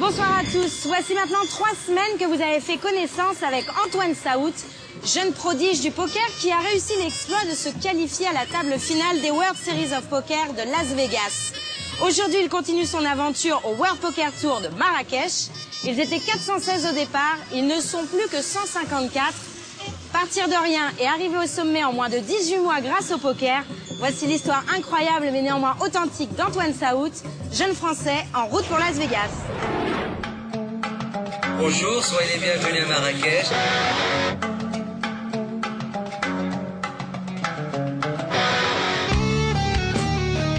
Bonsoir à tous. Voici maintenant 3 semaines que vous avez fait connaissance avec Antoine Saout, jeune prodige du poker qui a réussi l'exploit de se qualifier à la table finale des World Series of Poker de Las Vegas. Aujourd'hui, il continue son aventure au World Poker Tour de Marrakech. Ils étaient 416 au départ, ils ne sont plus que 154. Partir de rien et arriver au sommet en moins de 18 mois grâce au poker, voici l'histoire incroyable mais néanmoins authentique d'Antoine Saout, jeune Français en route pour Las Vegas. Bonjour, soyez les bienvenus à Marrakech.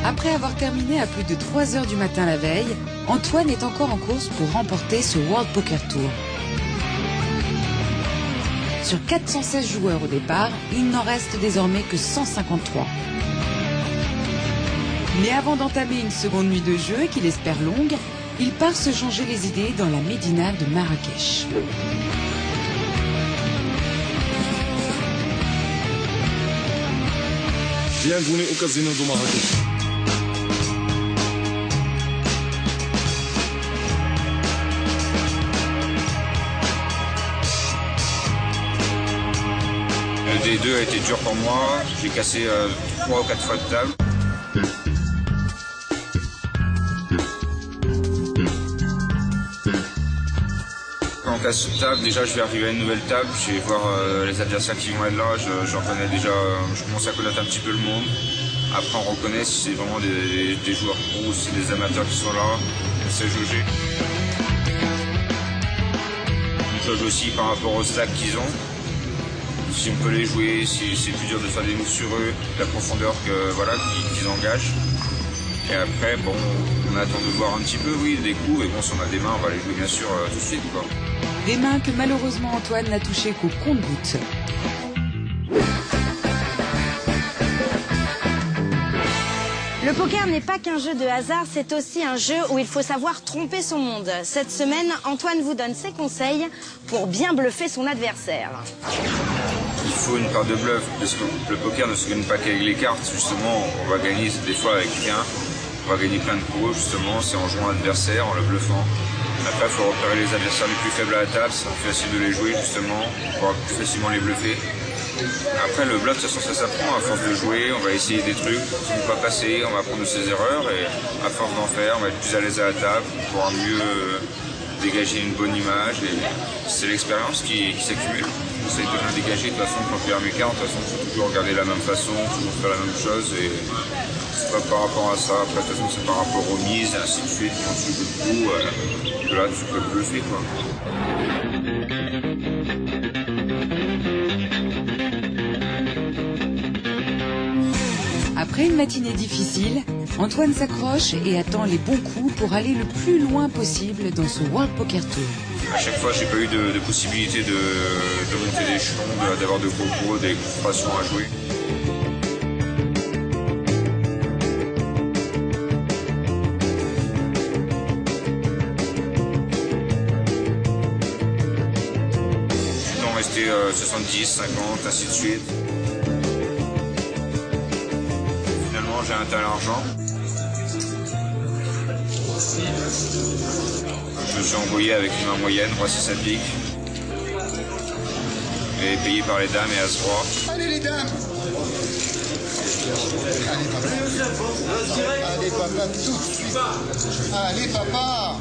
Après avoir terminé à plus de 3 heures du matin la veille, Antoine est encore en course pour remporter ce World Poker Tour. Sur 416 joueurs au départ, il n'en reste désormais que 153. Mais avant d'entamer une seconde nuit de jeu qu'il espère longue, il part se changer les idées dans la médina de Marrakech. Bienvenue au casino de Marrakech. Le D2 a été dur pour moi, j'ai cassé 3 ou 4 fois de table. Quand on casse une table, déjà je vais arriver à une nouvelle table, je vais voir les adversaires qui vont être là, j'en connais déjà, je commence à connaître un petit peu le monde. Après on reconnaît si c'est vraiment des joueurs pros, si c'est des amateurs qui sont là, on sait jauger. On jauge aussi par rapport aux stacks qu'ils ont. Si on peut les jouer, si c'est plus dur de faire des moves sur eux, la profondeur qu'ils engagent. Et après, bon, on attend de voir un petit peu, oui, des coups, et bon, si on a des mains, on va les jouer bien sûr tout de suite, quoi. Des mains que malheureusement Antoine n'a touchées qu'au compte-gouttes. Le poker n'est pas qu'un jeu de hasard, c'est aussi un jeu où il faut savoir tromper son monde. Cette semaine, Antoine vous donne ses conseils pour bien bluffer son adversaire. Il faut une part de bluff, parce que le poker ne se gagne pas qu'avec les cartes. Justement, on va gagner des fois avec rien. On va gagner plein de coups, justement, c'est en jouant l'adversaire, en le bluffant. Après, il faut repérer les adversaires les plus faibles à la table, c'est plus facile de les jouer, justement, pour plus facilement les bluffer. Après, le bluff, de toute façon, ça s'apprend. À force de jouer, on va essayer des trucs qui ne vont pas passer, on va apprendre de ses erreurs, et à force d'en faire, on va être plus à l'aise à la table, pour pouvoir mieux dégager une bonne image. Et c'est l'expérience qui s'accumule. J'essaie de bien dégager. De toute façon, quand je perds mes cartes, de toute façon, il faut toujours regarder la même façon, toujours faire la même chose. Et c'est pas par rapport à ça. Après, de toute façon, c'est par rapport aux mises, et ainsi de suite. Quand tu joues le coup, là, tu peux bluffer, quoi. Après une matinée difficile, Antoine s'accroche et attend les bons coups pour aller le plus loin possible dans ce World Poker Tour. À chaque fois, j'ai pas eu de possibilité de monter des jetons, d'avoir de gros coups, des confrontations à jouer. Je suis resté 70, 50, ainsi de suite. Finalement, j'ai un tel argent. Je me suis envoyé avec une main moyenne, roi 6 à pique. Et payé par les dames et as-roi. Allez les dames! Allez papa, tout de suite! Allez papa!